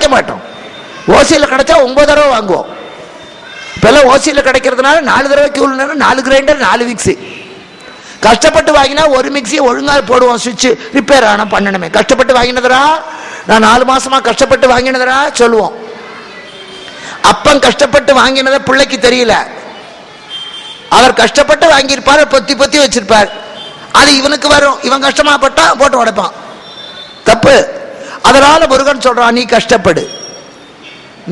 வாங்க மாட்டோம். ஓசியில் கிடைச்சா 9 தடவை வாங்குவோம். இப்பெல்லாம் ஓசியில் கிடைக்கிறதுனால 4 தடவைக்கு உள்ள 4 கிரைண்டர் 4 மிக்சி. கஷ்டப்பட்டு வாங்கினா ஒரு மிக்சி ஒழுங்காக போடுவோம், சுவிட்ச் ரிப்பேர் ஆனால் பண்ணணுமே. கஷ்டப்பட்டு வாங்கினதுரா, நான் 4 மாசமா கஷ்டப்பட்டு வாங்கினதுரா சொல்லுவோம். அப்பன் கஷ்டப்பட்டு வாங்கினதை பிள்ளைக்கு தெரியல. அவர் கஷ்டப்பட்டு வாங்கியிருப்பார், பொத்தி பொத்தி வச்சிருப்பார். அது இவனுக்கு வரும், இவன் கஷ்டமா பட்டா போட்டு உடைப்பான். தப்பு. அதனால முருகன் சொல்றான், நீ கஷ்டப்படு.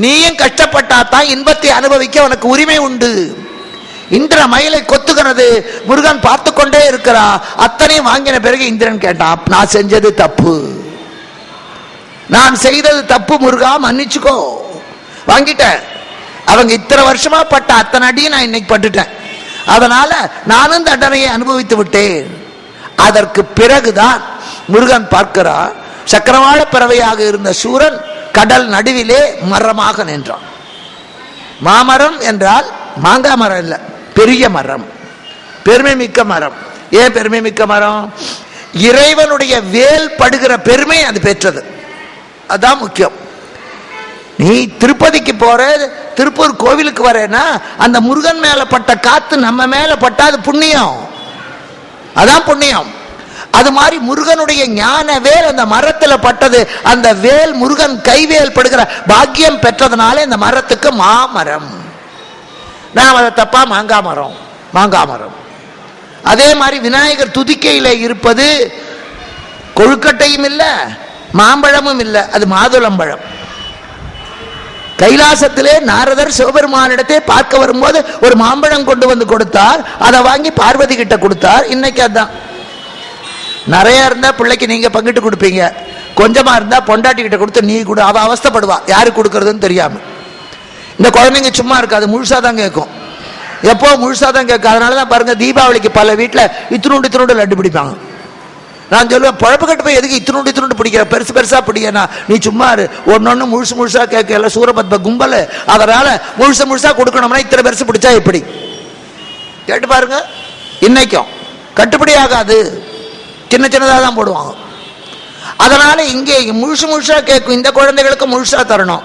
நீயும் கஷ்டப்பட்டாதான் இன்பத்தை அனுபவிக்க உனக்கு உரிமை உண்டு. இந்திர மயிலை கொத்துகிறது முருகன் பார்த்து கொண்டே இருக்கிறா. அத்தனை வாங்கின பிறகு இந்திரன் கேட்டான், நான் செஞ்சது தப்பு, நான் செய்தது தப்பு முருகா, மன்னிச்சுக்கோ. வாங்கிட்டேன். அவங்க இத்தனை வருஷமா பட்ட அத்தனை அடியும் நான் இன்னைக்கு பட்டுட்டேன். அதனால நானும் தண்டனையை அனுபவித்து விட்டேன். அதற்கு பிறகுதான் முருகன் பார்க்கிறான், சக்கரவாள பறவையாக இருந்த சூரன் கடல் நடுவிலே மரமாக நின்றான். மாமரம் என்றால் மாங்காய் மரம் இல்லை, பெரிய மரம், பெருமை மிக்க மரம். ஏன் பெருமை மிக்க மரம்? இறைவனுடைய வேல் படுகிற பெருமை அது பெற்றது. அதான் முக்கியம். நீ திருப்பதிக்கு போற, திருப்பூர் கோவிலுக்கு வரேன்னா அந்த முருகன் மேல பட்ட காத்து நம்ம மேல பட்டா அது புண்ணியம், அதான் புண்ணியம். அது மாதிரி முருகனுடைய ஞான வேல் அந்த மரத்துல பட்டது. அந்த வேல் முருகன் கைவேல் படுகிற பாக்கியம் பெற்றதுனால இந்த மரத்துக்கு மாமரம். நான் அதை தப்பா மாங்காய் மரம், மாங்காய் மரம். அதே மாதிரி விநாயகர் துதிக்கையில இருப்பது கொழுக்கட்டையும் இல்லை, மாம்பழமும் இல்லை, அது மாதுளம்பழம். கைலாசத்திலே நாரதர் சிவபெருமானிடத்தை பார்க்க வரும்போது ஒரு மாம்பழம் கொண்டு வந்து கொடுத்தார். அதை வாங்கி பார்வதி கிட்ட கொடுத்தார். இன்னைக்கு அதான். நிறைய இருந்தா பிள்ளைக்கு நீங்க பங்கிட்டு கொடுப்பீங்க, கொஞ்சமா இருந்தா பொண்டாட்டி கிட்ட கொடுத்து நீ கொடு, அவ அவஸ்தைப்படுவா யாருக்கு கொடுக்கறதுன்னு தெரியாம. இந்த குழந்தைங்க சும்மா இருக்காது, முழுசாதான் கேட்கும். எப்போ முழுசாதான் கேட்கும். அதனாலதான் பாருங்க, தீபாவளிக்கு பல வீட்டுல இத்தினூண்டு லட்டு பிடிப்பாங்க. நான் சொல்லுவேன், பழப்பு கட்டு போய் எதுக்கு இத்தினூண்டு பிடிக்கிற, பெருசு பெருசா பிடிக்கனா, நீ சும்மா ஒன்னொன்னு முழுசா கேட்கல சூரபத்ம கும்பல். அதனால முழுசா கொடுக்கணும்னா இத்தனை பெருசு பிடிச்சா எப்படி கேட்டு பாருங்க. இன்னைக்கும் கட்டுப்படி ஆகாது, சின்னதாக தான் போடுவாங்க. அதனால இங்கே முழுசா கேட்கும். இந்த குழந்தைகளுக்கு முழுசா தரணும்.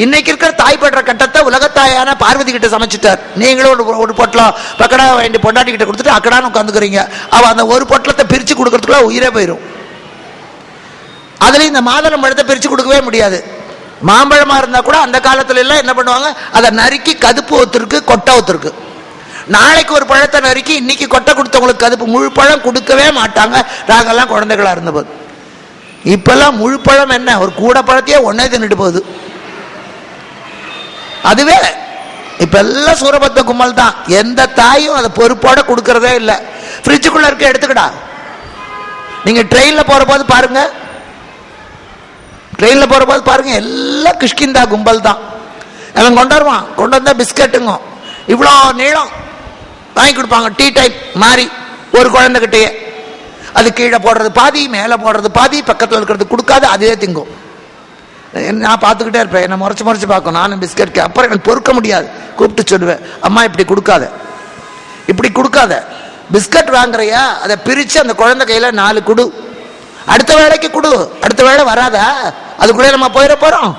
இன்னைக்கு இருக்கிற தாய் படுற கட்டத்தை உலகத்தாயான பார்வதி கிட்ட சமைச்சிட்டார். நீங்களும் ஒரு பொட்டலம் பக்கடா வேண்டி பொண்டாட்டி கிட்ட கொடுத்துட்டு அக்கடான்னு உட்காந்துக்கிறீங்க. அவ அந்த ஒரு பொட்டலத்தை பிரிச்சு கொடுக்கறதுக்குள்ள உயிரே போயிடும். அதுல இந்த மாதுளம் பழத்தை பிரிச்சு கொடுக்கவே முடியாது. மாம்பழமா இருந்தா கூட அந்த காலத்துல எல்லாம் என்ன பண்ணுவாங்க, அதை நறுக்கி கதுப்பு ஒத்துருக்கு, கொட்டை ஒத்துருக்கு. நாளைக்கு ஒரு பழத்தை நறுக்கி இன்னைக்கு கொட்டை கொடுத்தவங்களுக்கு கதுப்பு, முழு பழம் கொடுக்கவே மாட்டாங்க. நாங்கெல்லாம் குழந்தைகளா இருந்தபோது. இப்பெல்லாம் முழு பழம் என்ன, ஒரு கூட பழத்தையே ஒன்னே தின்னுட்டு போகுது. அதுவே இப்ப எல்லாம் சூரபத்ம கும்பல் தான். எந்த தாயும் அதை பொறுப்போட கொடுக்கறதே இல்லை. ஃப்ரிட்ஜுக்குள்ள இருக்க எடுத்துக்கடா. நீங்க ட்ரெயின்ல போற போது பாருங்க, ட்ரெயின்ல போற போது பாருங்க, எல்லாம் கிஷ்கிந்தா கும்பல் தான். அவன் கொண்டு வருவான், கொண்டு வந்தா பிஸ்கட்டுங்க இவ்வளோ நீளம் வாங்கி கொடுப்பாங்க. டீ டைம் மாதிரி ஒரு குழந்தைகிட்டயே. அது கீழே போடுறது பாதி, மேலே போடுறது பாதி, பக்கத்தில் இருக்கிறது கொடுக்காது, அதே திங்கும். நான் பார்த்துக்கிட்டே இருப்பேன், என்னை முறைச்சு பார்க்கும். நானும் பிஸ்கட் அப்புறம் எனக்கு பொறுக்க முடியாது, கூப்பிட்டு சொல்லுவேன், அம்மா இப்படி கொடுக்காத, இப்படி கொடுக்காத. பிஸ்கட் வாங்குறையா, அதை பிரித்து அந்த குழந்தை கையில் 4 கொடு, அடுத்த வேலைக்கு கொடு. அடுத்த வேலை வராதா, அதுக்குள்ளே நம்ம போயிட போகிறோம்.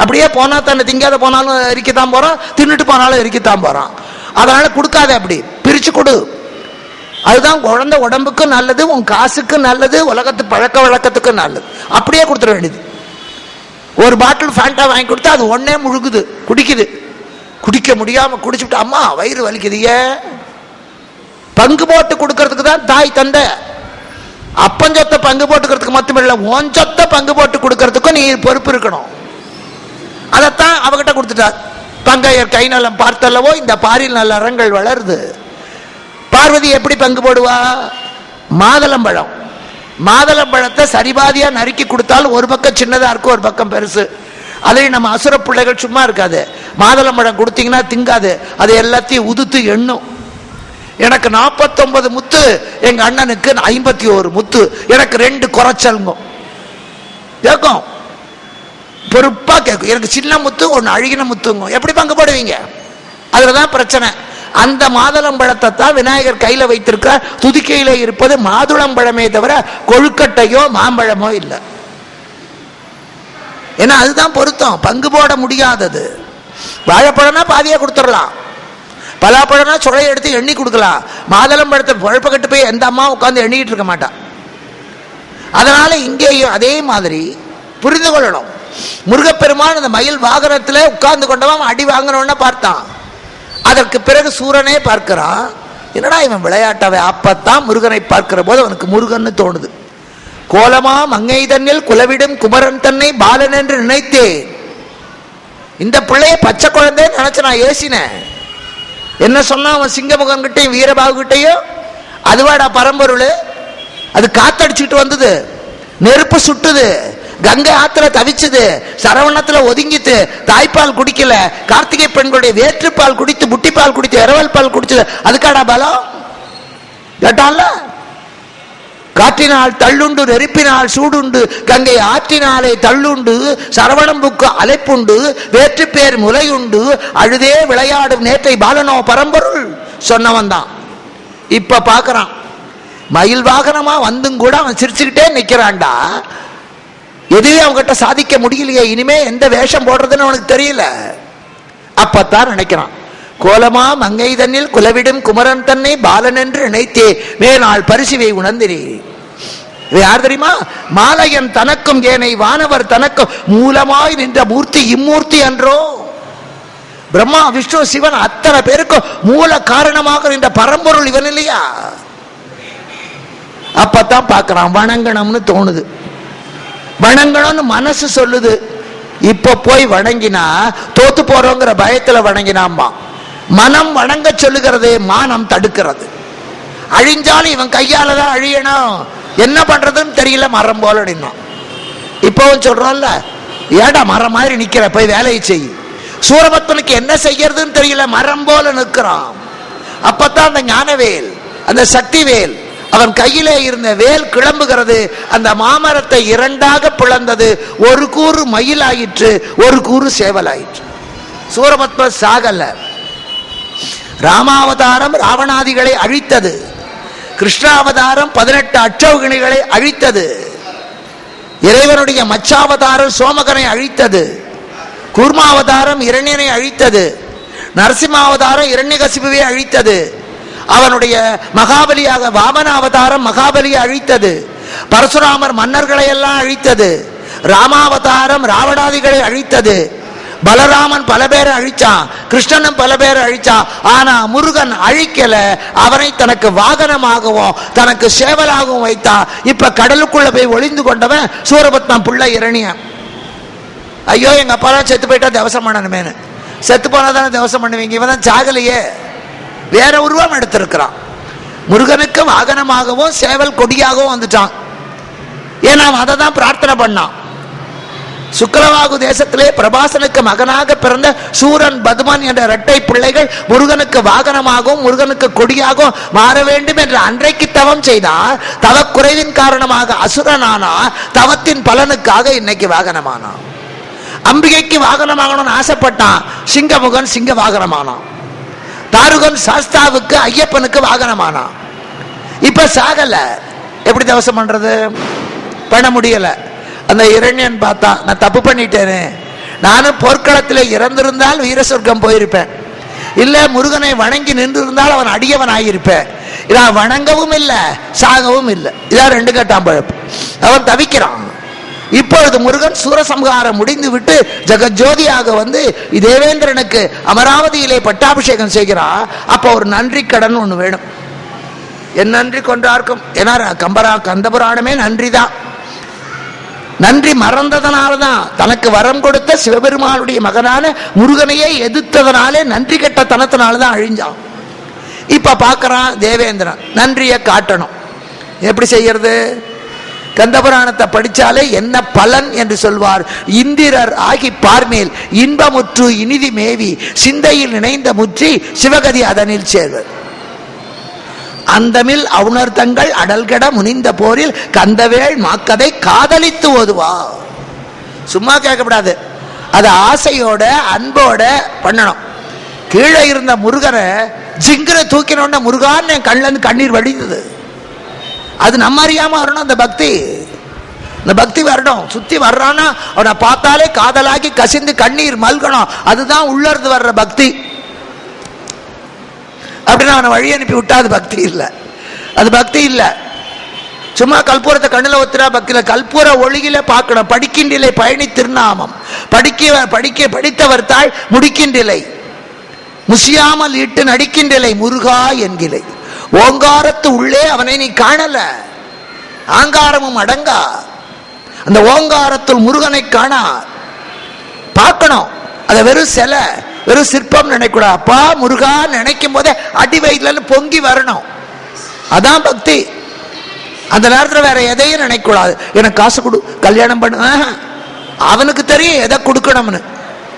அப்படியே போனால் தானே, திங்காத போனாலும் எரிக்கத்தான் போகிறோம், தின்னுட்டு போனாலும் எரிக்கத்தான் போகிறோம். அதனால கொடுக்காத, அப்படி பிரித்து கொடு. அதுதான் குழந்தை உடம்புக்கு நல்லது, உன் காசுக்கு நல்லது, உலகத்து பழக்க வழக்கத்துக்கு நல்லது. அப்படியே கொடுத்துட வேண்டியது. ஒரு பாட்டில் ஃபேண்டா வாங்கி கொடுத்தா அது ஒன்னே முழுகுது, குடிக்குது. குடிக்க முடியாம குடிச்சுட்டு அம்மா வயிறு வலிக்குது. ஏன்? பங்கு போட்டு கொடுக்கறதுக்கு தான் தாய் தந்தை. அப்பஞ்சொத்தை பங்கு போட்டுக்கிறதுக்கு மட்டுமில்லை, உன் சொத்தை பங்கு போட்டு கொடுக்கறதுக்கும் நீ பொறுப்பு இருக்கணும். அதைத்தான் அவகிட்ட கொடுத்துட்டார். பங்கையர் கை நலம் பார்த்தல்லவோ இந்த பாரில் நல்ல அறங்கள் வளருது. பார்வதி எப்படி பங்கு போடுவா? மாதுளம்பழம், மாதுளம்பழத்தை சரிபாதியா நறுக்கி கொடுத்தாலும் ஒரு பக்கம் சின்னதா இருக்கும், ஒரு பக்கம் பெருசு. அதையும் நம்ம அசுர பிள்ளைகள் சும்மா இருக்காது. மாதுளம்பழம் கொடுத்தீங்கன்னா திங்காது, அது எல்லாத்தையும் உதுத்து எண்ணும். எனக்கு 49 முத்து, எங்க அண்ணனுக்கு 51 முத்து, எனக்கு 2 குறைச்சல்ங்க கேட்கும். பொறுப்பா கேட்கும். எனக்கு சின்ன முத்து, ஒன்னு அழுகின முத்துங்க. எப்படி பங்கு போடுவீங்க? அதுலதான் பிரச்சனை. அந்த மாதுளம்பழத்தை தான் விநாயகர் கையில வைத்திருக்க. துதிக்கையில இருப்பது மாதுளம்பழமே தவிர கொழுக்கட்டையோ மாம்பழமோ இல்லை. ஏன்னா அதுதான் பொருத்தம், பங்கு போட முடியாதது. வாழைப்பழம்னா பாதியா கொடுத்துடலாம், பலாப்பழம்னா சுளையை எடுத்து எண்ணி கொடுக்கலாம். மாதுளம் பழத்தை பழப்ப கட்டு போய் எந்த அம்மா உட்காந்து எண்ணிக்கிட்டு இருக்க மாட்டான். அதனால இங்கேயும் அதே மாதிரி புரிந்து கொள்ளணும். முருகப்பெருமான் அந்த மயில் வாகனத்தில் உட்கார்ந்து கொண்டவன் அடி வாங்கணும்னு பார்த்தான். அதற்கு பிறகு சூரனே பார்க்கிறான், என்னடா இவன் விளையாட்டவை. அப்பத்தான் முருகனை பார்க்கிற போது அவனுக்கு முருகன்னு தோணுது. கோலமா மங்கை தன்னில் குலவிடும் குமரன் தன்னை பாலன் என்று நினைத்தேன். இந்த பிள்ளைய பச்சை குழந்தைன்னு நினைச்சு நான் ஏசினேன். என்ன சொன்னா அவன் சிங்கமுகன் கிட்டையும் வீரபாகு கிட்டையும், அதுவாடா பரம்பொருள். அது காத்தடிச்சுட்டு வந்தது, நெருப்பு சுட்டுது, கங்கை ஆத்துல தவிச்சது, சரவணத்துல ஒதுங்கித்து, தாய்ப்பால் குடிக்கல, கார்த்திகை பெண்களுடைய வேற்றுப்பால் குடித்து, புட்டிப்பால் குடித்து, இரவல் பால் குடிச்சது. அதுக்காடா பலம் கேட்டான்ல. காற்றினால் தள்ளுண்டு, நெருப்பினால் சூடுண்டு, கங்கை ஆற்றினாலே தள்ளுண்டு, சரவணம்புக்கு அலைப்புண்டு, வேற்று பேர் முலையுண்டு, அழுதே விளையாடும் நேற்றை பாலனோ பரம்பொருள் சொன்னவன் தான். இப்ப பாக்குறான், மயில் வாகனமா வந்தும் கூட அவன் சிரிச்சுக்கிட்டே நிக்கிறான்டா. எதுவே அவன்கிட்ட சாதிக்க முடியலையே, இனிமே எந்த வேஷம் போடுறதுன்னு அவனுக்கு தெரியல. அப்பத்தான் நினைக்கிறான், கோலமா மங்கை தன்னில் குலவிடும் குமரன் தன்னை பாலன் என்று நினைத்தே மேலாள் பரிசுவை உணர்ந்தினே. யார் தெரியுமா? மாலையன் தனக்கும் ஏனை வானவர் தனக்கும் மூலமாய் நின்ற மூர்த்தி இம்மூர்த்தி அன்றோ. பிரம்மா விஷ்ணு சிவன் அத்தனை பேருக்கும் மூல காரணமாக நின்ற பரம்பொருள் இவன் இல்லையா? அப்பத்தான் பார்க்கிறான், வணங்கணும்னு தோணுது. வணங்கணும்னு மனசு சொல்லுது. இப்ப போய் வணங்கினா தோத்து போறோங்கிற பயத்துல வணங்கினாமா. மனம் வணங்க சொல்லுகிறது, மானம் தடுக்கிறது. அழிஞ்சாலும் இவன் கையால தான் அழியணும், என்ன பண்றதுன்னு தெரியல, மரம் போல அடினோம். இப்பவும் சொல்றோம்ல, ஏடா மரம் மாதிரி நிக்கிற, போய் வேலையை செய். சூரபத்மனுக்கு என்ன செய்யறதுன்னு தெரியல, மரம் போல நிற்கிறான். அப்பத்தான் அந்த ஞானவேல், அந்த சக்தி வேல், அவன் கையிலே இருந்த வேல் கிளம்புகிறது. அந்த மாமரத்தை இரண்டாக பிளந்தது. ஒரு கூறு மயில் ஆயிற்று, ஒரு கூறு சேவல் ஆயிற்று. சூரபத்ம சாகல. ராமாவதாரம் ராவணாதிகளை அழித்தது, கிருஷ்ணாவதாரம் 18 அட்சௌகிணிகளை அழித்தது, இறைவனுடைய மச்சாவதாரம் சோமகனை அழித்தது, கூர்மாவதாரம் இரண்யனை அழித்தது, நரசிம்மாவதாரம் இரண்யகசிபுவை அழித்தது, அவனுடைய மகாபலியாக வாமனாவதாரம் மகாபலியை அழித்தது, பரசுராமர் மன்னர்களை எல்லாம் அழித்தது, ராமாவதாரம் ராவணாதிகளை அழித்தது, பலராமன் பல பேரை அழிச்சான், கிருஷ்ணனும் பல பேரை அழிச்சான். ஆனா முருகன் அழிக்கல, அவனை தனக்கு வாகனமாகவும் தனக்கு சேவலாகவும் வைத்தான். இப்ப கடலுக்குள்ள போய் ஒளிந்து கொண்டவன் சூரபத்மன் பிள்ளை இரணியன். ஐயோ எங்க அப்பா தான் செத்து போயிட்டா தேவசம் பண்ணணுமேனு. செத்து போனாதானே தேவசம் பண்ணுவீங்க, இவன் தான் சாகலையே, வேற உருவம் எடுத்திருக்கிறான். முருகனுக்கு வாகனமாகவும் சேவல் கொடியாகவும் வந்துட்டான். ஏன்னா அதை தான் பிரார்த்தனை பண்ணான். சுக்கலவாகு தேசத்திலே பிரபாசனுக்கு மகனாக பிறந்த சூரன் பதுமன் என்ற இரட்டை பிள்ளைகள் முருகனுக்கு வாகனமாகவும் முருகனுக்கு கொடியாகவும் மாற வேண்டும் என்று அன்றைக்கு தவம் செய்தார். தவக்குறைவின் காரணமாக அசுரனானா, தவத்தின் பலனுக்காக இன்னைக்கு வாகனமானான். அம்பிகைக்கு வாகனமாகணும்னு ஆசைப்பட்டான், சிங்கமுகன் சிங்க வாகனமானான். தாருகன் சாஸ்தாவுக்கு ஐயப்பனுக்கு வாகனமானான். இப்ப சாகல, எப்படி தவசம் பண்றது? பண்ண முடியல. அந்த இரண்யன் பார்த்தா, நான் தப்பு பண்ணிட்டேனே, நானும் போர்க்களத்தில் இறந்திருந்தால் வீர சொர்க்கம் போயிருப்பேன், இல்ல முருகனை வணங்கி நின்று இருந்தால் அவன் அடியவன் ஆகியிருப்பேன். இதான் வணங்கவும் இல்லை சாகவும் இல்லை, இதான் 2 கட்டாம் பழப்பு. அவன் தவிக்கிறான். இப்பொழுது முருகன் சூரசம்ஹாரம் முடிந்து விட்டு ஜெகஜோதியாக வந்து தேவேந்திரனுக்கு அமராவதியிலே பட்டாபிஷேகம் செய்கிறான். அப்ப ஒரு நன்றி கடன் ஒண்ணு வேணும். என் நன்றி கொண்டார்க்கும், ஏன்னா கந்தபுராணமே நன்றிதான். நன்றி மறந்ததனால்தான், தனக்கு வரம் கொடுத்த சிவபெருமானுடைய மகனான முருகனையே எதிர்த்ததனாலே நன்றி கெட்ட தனத்தினால்தான் அழிஞ்சான். இப்ப பார்க்கறான் தேவேந்திரன், நன்றியை காட்டணும். எப்படி செய்யறது? கந்தபுராணத்தை படிச்சாலே என்ன பலன் என்று சொல்வார். இந்திரர் ஆகி பார்மேல் இன்பமுற்று இனிதி மேவி சிந்தையில் இணைந்த முற்றி சிவகதி அதனில் சேர்வர். அந்தமில் அவுணர்தங்கள் அடல்கட முனிந்த போரில் கந்தவேள் மாக்கதை காதலித்து ஓதுவா. சும்மா கேட்கப்படாது, அது ஆசையோட அன்போட பண்ணணும். கீழே இருந்த முருகனை ஜிங்கிற தூக்கினோட முருகான்னு என் கண்ணில் இருந்து கண்ணீர் வடிந்தது. அது நம்ம அறியாம வரணும் அந்த பக்தி. இந்த பக்தி வரணும். சுத்தி வர்றான்னா அவனை பார்த்தாலே காதலாகி கசிந்து கண்ணீர் மல்கணும். அதுதான் உள்ளிருந்து வர்ற பக்தி. அப்படின்னு அவனை வழி அனுப்பி விட்டா அது பக்தி இல்லை. அது பக்தி இல்லை. சும்மா கற்பூரத்தை கண்ணில் ஒத்துறா பக்தியில. கற்பூர ஒளியில பார்க்கணும். படிக்கின்றிலை பயணி திருநாமம் படித்தவர் தாய் முடிக்கின்றிலை முசியாமல் இட்டு நடிக்கின்றிலை முருகா என்கிலை. ஓங்காரத்து உள்ளே அவனை நீ காணல, ஆங்காரமும் அடங்கா. அந்த ஓங்காரத்தில் முருகனை காணா பார்க்கணும். அதை வெறும் சிலை வெறும் சிற்பம் நினைக்கூடாது. அப்பா முருகா நினைக்கும் போதே அடி வயிற்றுல பொங்கி வரணும். அதான் பக்தி. அந்த நேரத்தில் வேற எதையும் நினைக்கூடாது. எனக்கு காசு கொடு, கல்யாணம் பண்ணு. அவனுக்கு தெரியும் எதை கொடுக்கணும்னு.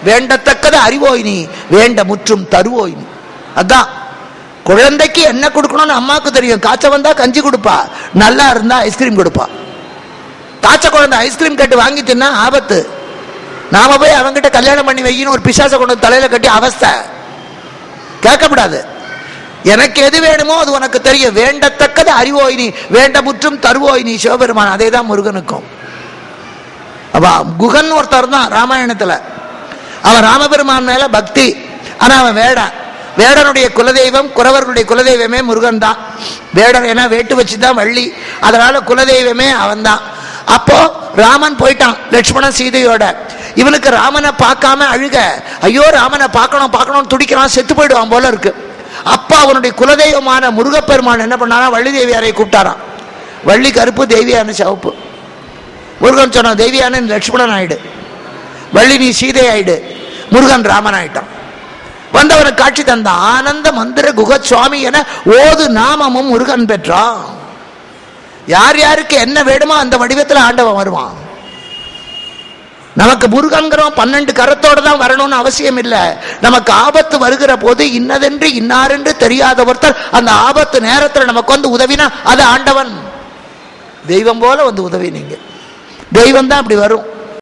வேண்டத்தக்கது அறிவோய் நீ, வேண்ட முற்றும் தருவோய் நீ. அதான் குழந்தைக்கு என்ன கொடுக்கணும்னு அம்மாவுக்கு தெரியும். காய்ச்ச வந்தா கஞ்சி கொடுப்பா, நல்லா இருந்தா ஐஸ்கிரீம் கொடுப்பா. காய்ச்ச குழந்தை ஐஸ்கிரீம் கட்டு வாங்கி தின்னா ஆபத்து. நாம போய் அவங்கிட்ட கல்யாணம் பண்ணி வைக்கணும் ஒரு பிசாசை கொண்டு தலையில கட்டி அவஸ்தை. கேட்கக்கூடாது. எனக்கு எது வேணுமோ அது உனக்கு தெரியும். வேண்டத்தக்கது அறிவோய் நீ, வேண்ட முற்றும் தருவோய் நீ. சிவபெருமான் அதே தான் முருகனுக்கும். குகன் ஒருத்தர் தான் ராமாயணத்துல. அவன் ராமபெருமான் மேல பக்தி. ஆனா அவன் வேடன். வேடனுடைய குலதெய்வம், குறவர்களுடைய குலதெய்வமே முருகன் தான். வேடன் ஏன்னா வேட்டு வச்சுதான் வள்ளி, அதனால குலதெய்வமே அவன் தான். அப்போ ராமன் போயிட்டான் லட்சுமணன் சீதையோட. இவனுக்கு ராமனை பார்க்காம அழுக. ஐயோ ராமனை பார்க்கணும் பார்க்கணும் துடிக்கிறான், செத்து போயிடுவான் போல இருக்கு. அப்பா அவனுடைய குலதெய்வமான முருகப்பெருமான் என்ன பண்ணாரா, வள்ளி தேவியாரை கூப்பிட்டாராம். வள்ளி கருப்பு, தேவியான சிவப்பு. முருகன் சொன்ன தேவியான லட்சுமணன் ஆயிடு, வள்ளி நீ சீதை ஆயிடு. முருகன் ராமன் ஆயிட்டான். வந்தவனுக்கு காட்சி தந்த ஆனந்த மந்திர குக சுவாமி என ஓது நாமமும் முருகன் பெற்றான். யார் யாருக்கு என்ன வேணுமோ அந்த வடிவத்தில் ஆண்டவன் வருவான். நமக்கு முருகன்கிறோம் 12 கரத்தோட தான் வரணும்னு அவசியம் இல்லை. நமக்கு ஆபத்து வருகிற போது இன்னதென்று இன்னாரென்று தெரியாத ஒருத்தர் அந்த ஆபத்து நேரத்தில் நமக்கு வந்து உதவினா அது ஆண்டவன். தெய்வம் போல வந்து உதவி. நீங்க தெய்வம் தான் அப்படி வரும்.